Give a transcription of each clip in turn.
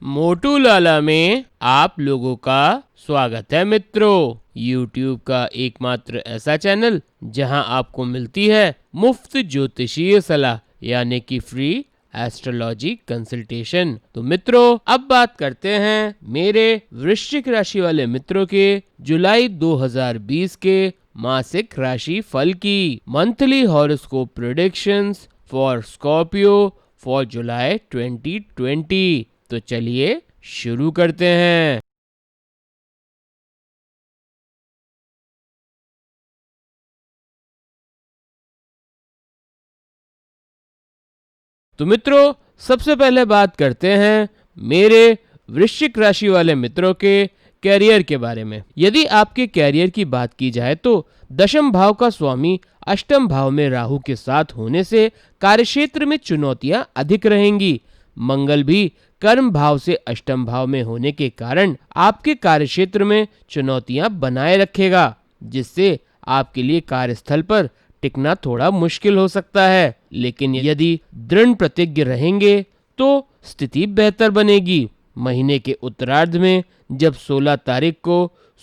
मोटू लाला में आप लोगों का स्वागत है मित्रों। YouTube का एकमात्र ऐसा चैनल जहां आपको मिलती है मुफ्त ज्योतिषीय सलाह यानी कि फ्री एस्ट्रोलॉजी कंसल्टेशन। तो मित्रों, अब बात करते हैं मेरे वृश्चिक राशि वाले मित्रों के जुलाई 2020 के मासिक राशि फल की। Monthly horoscope predictions for Scorpio for जुलाई 2020। तो चलिए शुरू करते हैं। तो मित्रों, सबसे पहले बात करते हैं मेरे वृश्चिक राशि वाले मित्रों के कैरियर के बारे में। यदि आपके कैरियर की बात की जाए तो दशम भाव का स्वामी अष्टम भाव में राहु के साथ होने से कार्यक्षेत्र में चुनौतियां अधिक रहेंगी। मंगल भी कर्म भाव से अष्टम भाव में होने के कारण आपके कार्यक्षेत्र में चुनौतियां बनाए रखेगा, जिससे आपके लिए कार्यस्थल पर टिकना थोड़ा मुश्किल हो सकता है। लेकिन यदि दृढ़ प्रतिज्ञ रहेंगे तो स्थिति बेहतर बनेगी। महीने के उत्तरार्ध में जब 16 तारीख को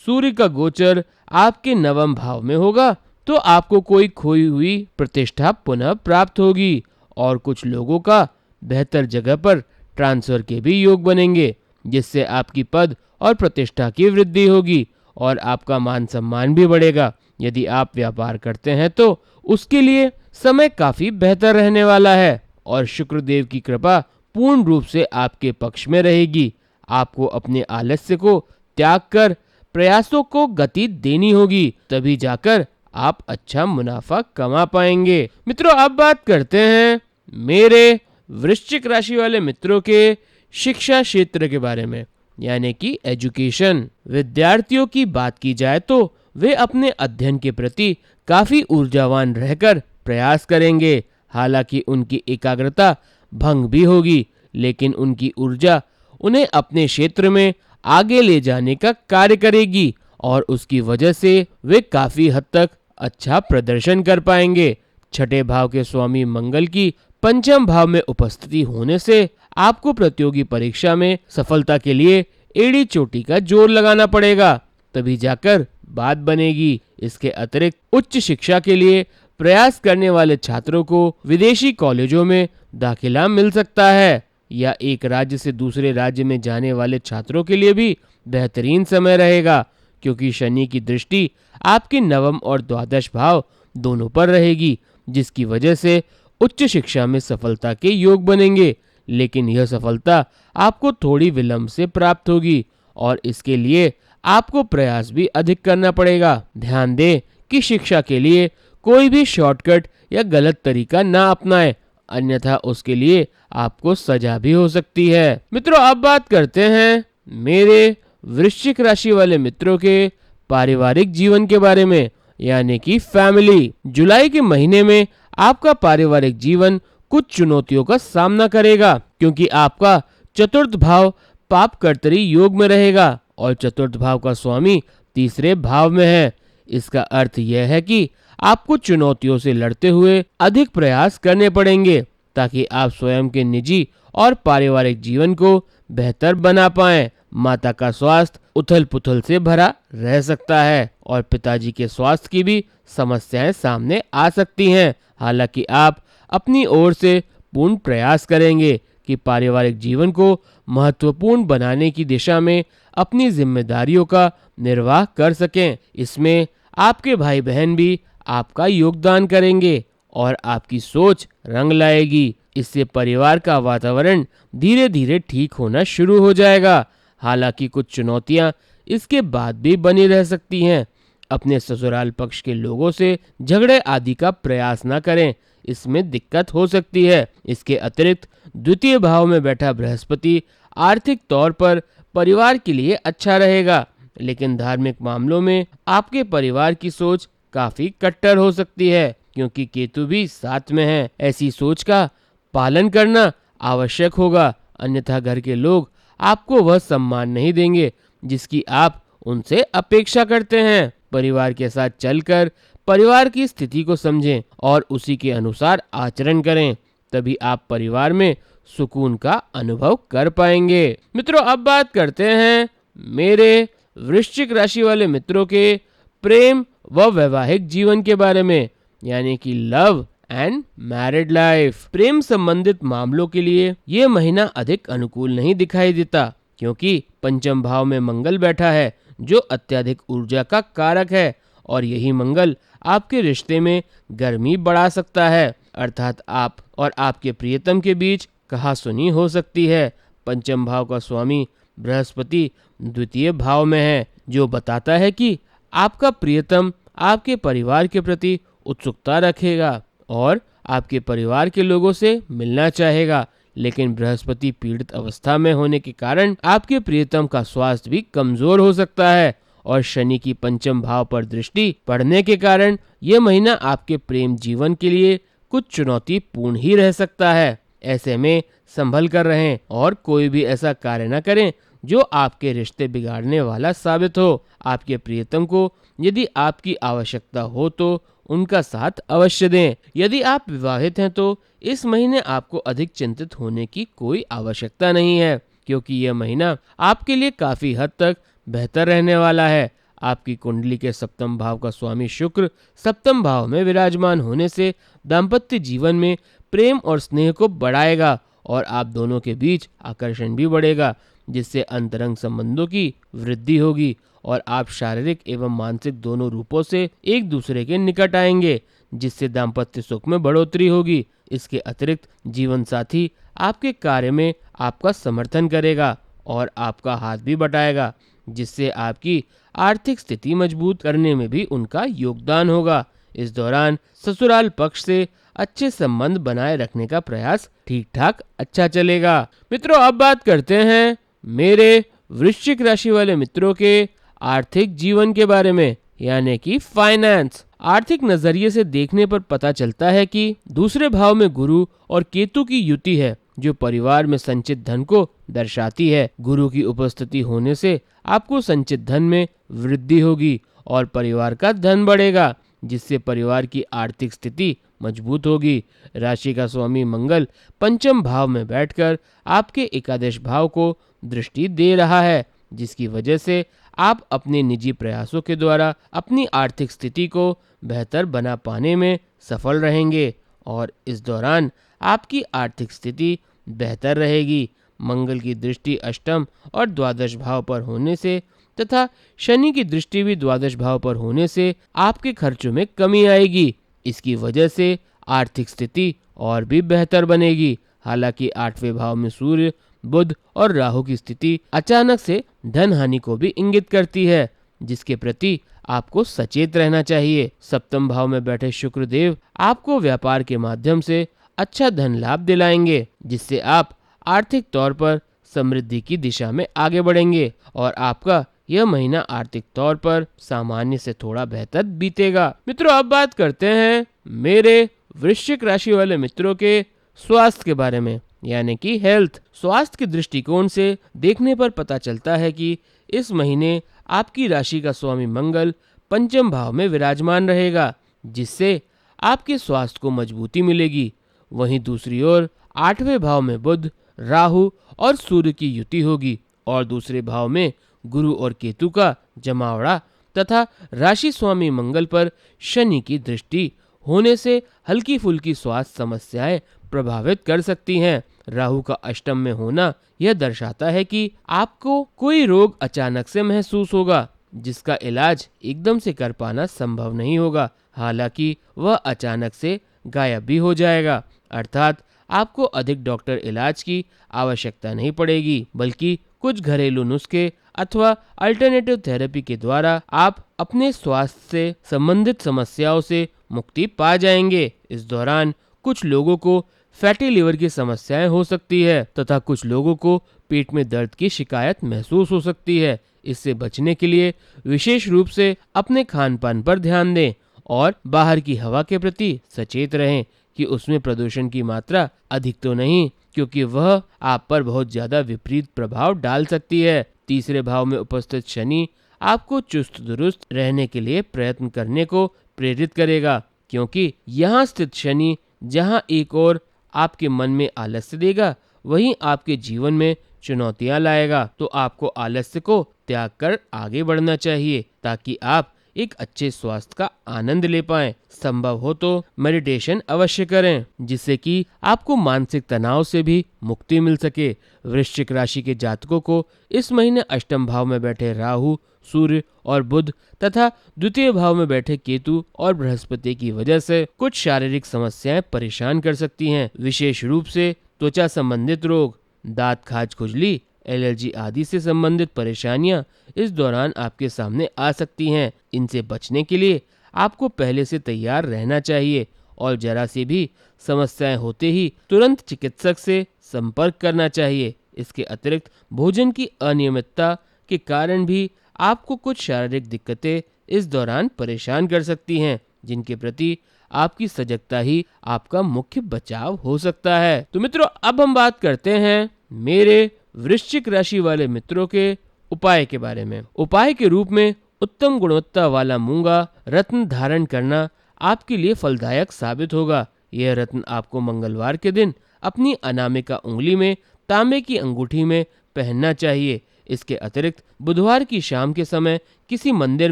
सूर्य का गोचर आपके नवम भाव में होगा तो आपको कोई खोई हुई प्रतिष्ठा पुनः प्राप्त होगी और कुछ लोगों का बेहतर जगह पर ट्रांसफर के भी योग बनेंगे, जिससे आपकी पद और प्रतिष्ठा की वृद्धि होगी और आपका मान सम्मान भी बढ़ेगा। यदि आप व्यापार करते हैं तो उसके लिए समय काफी बेहतर रहने वाला है और शुक्रदेव की कृपा पूर्ण रूप से आपके पक्ष में रहेगी। आपको अपने आलस्य को त्याग कर प्रयासों को गति देनी होगी, तभी जाकर आप अच्छा मुनाफा कमा पाएंगे। मित्रों, अब बात करते हैं मेरे वृश्चिक राशि वाले मित्रों के शिक्षा क्षेत्र के बारे में, यानी कि एजुकेशन। विद्यार्थियों की बात की जाए तो वे अपने अध्ययन के प्रति काफी ऊर्जावान रहकर प्रयास करेंगे। हालांकि उनकी एकाग्रता भंग भी होगी, लेकिन उनकी ऊर्जा उन्हें अपने क्षेत्र में आगे ले जाने का कार्य करेगी और उसकी वजह से वे काफी हद तक अच्छा प्रदर्शन कर पाएंगे। छठे भाव के स्वामी मंगल की पंचम भाव में उपस्थिति होने से आपको प्रतियोगी परीक्षा में सफलता के लिए एड़ी चोटी का जोर लगाना पड़ेगा, तभी जाकर बात बनेगी। इसके अतिरिक्त उच्च शिक्षा के लिए प्रयास करने वाले छात्रों को विदेशी कॉलेजों में दाखिला मिल सकता है, या एक राज्य से दूसरे राज्य में जाने वाले छात्रों के लिए भी बेहतरीन समय रहेगा, क्योंकि शनि की दृष्टि आपके नवम और द्वादश भाव दोनों पर रहेगी, जिसकी वजह से उच्च शिक्षा में सफलता के योग बनेंगे। लेकिन यह सफलता आपको थोड़ी विलंब से प्राप्त होगी और इसके लिए आपको प्रयास भी अधिक करना पड़ेगा। ध्यान दें कि शिक्षा के लिए कोई भी शॉर्टकट या गलत तरीका ना अपनाएं, अन्यथा उसके लिए आपको सजा भी हो सकती है। मित्रों, अब बात करते हैं मेरे वृश्चिक राशि वाले मित्रों के पारिवारिक जीवन के बारे में, यानी कि फैमिली। जुलाई के महीने में आपका पारिवारिक जीवन कुछ चुनौतियों का सामना करेगा, क्योंकि आपका चतुर्थ भाव पाप कर्तरी योग में रहेगा और चतुर्थ भाव का स्वामी तीसरे भाव में है। इसका अर्थ यह है कि आपको चुनौतियों से लड़ते हुए अधिक प्रयास करने पड़ेंगे ताकि आप स्वयं के निजी और पारिवारिक जीवन को बेहतर बना पाएं। माता का स्वास्थ्य उथल पुथल से भरा रह सकता है और पिताजी के स्वास्थ्य की भी समस्याएं सामने आ सकती हैं। हालांकि आप अपनी ओर से पूर्ण प्रयास करेंगे कि पारिवारिक जीवन को महत्वपूर्ण बनाने की दिशा में अपनी जिम्मेदारियों का निर्वाह कर सकें। इसमें आपके भाई बहन भी आपका योगदान करेंगे और आपकी सोच रंग लाएगी। इससे परिवार का वातावरण धीरे धीरे ठीक होना शुरू हो जाएगा। हालांकि कुछ चुनौतियां इसके बाद भी बनी रह सकती हैं। अपने ससुराल पक्ष के लोगों से झगड़े आदि का प्रयास न करें, इसमें दिक्कत हो सकती है। इसके अतिरिक्त द्वितीय भाव में बैठा बृहस्पति आर्थिक तौर पर परिवार के लिए अच्छा रहेगा, लेकिन धार्मिक मामलों में आपके परिवार की सोच काफी कट्टर हो सकती है, क्योंकि केतु भी साथ में है। ऐसी सोच का पालन करना आवश्यक होगा, अन्यथा घर के लोग आपको वह सम्मान नहीं देंगे जिसकी आप उनसे अपेक्षा करते हैं। परिवार के साथ चलकर परिवार की स्थिति को समझें और उसी के अनुसार आचरण करें, तभी आप परिवार में सुकून का अनुभव कर पाएंगे। मित्रों, अब बात करते हैं मेरे वृश्चिक राशि वाले मित्रों के प्रेम व वैवाहिक जीवन के बारे में, यानी कि लव एंड मैरिड लाइफ। प्रेम संबंधित मामलों के लिए ये महीना अधिक अनुकूल नहीं दिखाई देता, क्योंकि पंचम भाव में मंगल बैठा है जो अत्यधिक ऊर्जा का कारक है, और यही मंगल आपके रिश्ते में गर्मी बढ़ा सकता है, अर्थात आप और आपके प्रियतम के बीच कहासुनी हो सकती है। पंचम भाव का स्वामी बृहस्पति द्वितीय भाव में है, जो बताता है कि आपका प्रियतम आपके परिवार के प्रति उत्सुकता रखेगा और आपके परिवार के लोगों से मिलना चाहेगा, लेकिन बृहस्पति पीड़ित अवस्था में होने के कारण आपके प्रियतम का स्वास्थ्य भी कमजोर हो सकता है, और शनि की पंचम भाव पर दृष्टि पड़ने के कारण यह महीना आपके प्रेम जीवन के लिए कुछ चुनौतीपूर्ण ही रह सकता है। ऐसे में संभल कर रहें और कोई भी ऐसा कार्य न करें जो आपके रिश्ते बिगाड़ने वाला साबित हो। आपके प्रियतम को यदि आपकी आवश्यकता हो तो उनका साथ अवश्य दें। यदि आप विवाहित हैं तो इस महीने आपको अधिक चिंतित होने की कोई आवश्यकता नहीं है, क्योंकि यह महीना आपके लिए काफी हद तक बेहतर रहने वाला है। आपकी कुंडली के सप्तम भाव का स्वामी शुक्र सप्तम भाव में विराजमान होने से दाम्पत्य जीवन में प्रेम और स्नेह को बढ़ाएगा, और आप दोनों के बीच आकर्षण भी बढ़ेगा, जिससे अंतरंग संबंधों की वृद्धि होगी और आप शारीरिक एवं मानसिक दोनों रूपों से एक दूसरे के निकट आएंगे, जिससे दाम्पत्य सुख में बढ़ोतरी होगी। इसके अतिरिक्त जीवन साथी आपके कार्य में आपका समर्थन करेगा और आपका हाथ भी बटाएगा, जिससे आपकी आर्थिक स्थिति मजबूत करने में भी उनका योगदान होगा। इस दौरान ससुराल पक्ष से अच्छे संबंध बनाए रखने का प्रयास ठीक ठाक अच्छा चलेगा। मित्रों, अब बात करते हैं मेरे वृश्चिक राशि वाले मित्रों के आर्थिक जीवन के बारे में, यानी कि फाइनेंस। आर्थिक नजरिए से देखने पर पता चलता है कि दूसरे भाव में गुरु और केतु की युति है, जो परिवार में संचित धन को दर्शाती है। गुरु की उपस्थिति होने से आपको संचित धन में वृद्धि होगी और परिवार का धन बढ़ेगा, जिससे परिवार की आर्थिक स्थिति मजबूत होगी। राशि का स्वामी मंगल पंचम भाव में बैठकर आपके एकादश भाव को दृष्टि दे रहा है, जिसकी वजह से आप अपने निजी प्रयासों के द्वारा अपनी आर्थिक स्थिति को बेहतर बना पाने में सफल रहेंगे, और इस दौरान आपकी आर्थिक स्थिति बेहतर रहेगी। मंगल की दृष्टि अष्टम और द्वादश भाव पर होने से तथा शनि की दृष्टि भी द्वादश भाव पर होने से आपके खर्चों में कमी आएगी। इसकी वजह से आर्थिक स्थिति और भी बेहतर बनेगी। हालांकि आठवें भाव में सूर्य, बुध और राहु की स्थिति अचानक से धन हानि को भी इंगित करती है, जिसके प्रति आपको सचेत रहना चाहिए। सप्तम भाव में बैठे शुक्रदेव आपको व्यापार के माध्यम से अच्छा धन लाभ दिलाएंगे, जिससे आप आर्थिक तौर पर समृद्धि की दिशा में आगे बढ़ेंगे और आपका यह महीना आर्थिक तौर पर सामान्य से थोड़ा बेहतर बीतेगा। मित्रों, अब बात करते हैं मेरे वृश्चिक राशि वाले मित्रों के स्वास्थ्य के बारे में, यानी कि हेल्थ। स्वास्थ्य के दृष्टिकोण से देखने पर पता चलता है कि इस महीने आपकी राशि का स्वामी मंगल पंचम भाव में विराजमान रहेगा, जिससे आपके स्वास्थ्य को मजबूती मिलेगी। वहीं दूसरी ओर आठवें भाव में बुध, राहु और सूर्य की युति होगी और दूसरे भाव में गुरु और केतु का जमावड़ा तथा राशि स्वामी मंगल पर शनि की दृष्टि होने से हल्की फुल्की स्वास्थ्य समस्याएं प्रभावित कर सकती हैं। राहु का अष्टम में होना यह दर्शाता है कि आपको कोई रोग अचानक से महसूस होगा, जिसका इलाज एकदम से कर पाना संभव नहीं होगा। हालांकि वह अचानक से गायब भी हो जाएगा, अर्थात आपको अधिक डॉक्टर इलाज की आवश्यकता नहीं पड़ेगी, बल्कि कुछ घरेलू नुस्खे अथवा अल्टरनेटिव थेरेपी के द्वारा आप अपने स्वास्थ्य से संबंधित समस्याओं से मुक्ति पा जाएंगे। इस दौरान कुछ लोगों को फैटी लिवर की समस्याएं हो सकती है तथा कुछ लोगों को पेट में दर्द की शिकायत महसूस हो सकती है। इससे बचने के लिए विशेष रूप से अपने खान पान पर ध्यान दें और बाहर की हवा के प्रति सचेत रहें कि उसमें प्रदूषण की मात्रा अधिक तो नहीं, क्योंकि वह आप पर बहुत ज्यादा विपरीत प्रभाव डाल सकती है। तीसरे भाव में उपस्थित शनि आपको चुस्त दुरुस्त रहने के लिए प्रयत्न करने को प्रेरित करेगा, क्योंकि यहाँ स्थित शनि जहाँ एक और आपके मन में आलस्य देगा, वहीं आपके जीवन में चुनौतियां लाएगा। तो आपको आलस्य को त्याग कर आगे बढ़ना चाहिए ताकि आप एक अच्छे स्वास्थ्य का आनंद ले पाएं। संभव हो तो मेडिटेशन अवश्य करें जिससे कि आपको मानसिक तनाव से भी मुक्ति मिल सके। वृश्चिक राशि के जातकों को इस महीने अष्टम भाव में बैठे राहु, सूर्य और बुध तथा द्वितीय भाव में बैठे केतु और बृहस्पति की वजह से कुछ शारीरिक समस्याएं परेशान कर सकती हैं। विशेष रूप से त्वचा संबंधित रोग, दांत खाज, खुजली, एलर्जी आदि से संबंधित परेशानियां इस दौरान आपके सामने आ सकती हैं। इनसे बचने के लिए आपको पहले से तैयार रहना चाहिए और जरा सी भी समस्याएं होते ही तुरंत चिकित्सक से संपर्क करना चाहिए। इसके अतिरिक्त भोजन की अनियमितता के कारण भी आपको कुछ शारीरिक दिक्कतें इस दौरान परेशान कर सकती हैं, जिनके प्रति आपकी सजगता ही आपका मुख्य बचाव हो सकता है। तो मित्रों, अब हम बात करते हैं मेरे वृश्चिक राशि वाले मित्रों के उपाय के बारे में। उपाय के रूप में उत्तम गुणवत्ता वाला मूंगा रत्न धारण करना आपके लिए फलदायक साबित होगा। यह रत्न आपको मंगलवार के दिन अपनी अनामिका उंगली में तांबे की अंगूठी में पहनना चाहिए। इसके अतिरिक्त बुधवार की शाम के समय किसी मंदिर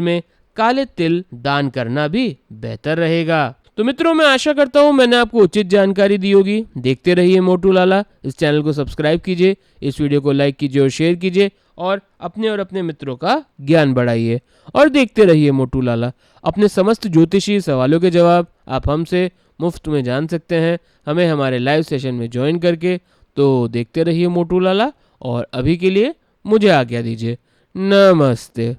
में काले तिल दान करना भी बेहतर रहेगा। तो मित्रों, मैं आशा करता हूँ मैंने आपको उचित जानकारी दी होगी। देखते रहिए मोटू लाला। इस चैनल को सब्सक्राइब कीजिए, इस वीडियो को लाइक कीजिए और शेयर कीजिए और अपने मित्रों का ज्ञान बढ़ाइए। और देखते रहिए मोटू लाला। अपने समस्त ज्योतिषीय सवालों के जवाब आप हमसे मुफ्त में जान सकते हैं, हमें हमारे लाइव सेशन में ज्वाइन करके। तो देखते रहिए मोटू लाला और अभी के लिए मुझे आज्ञा दीजिए। नमस्ते।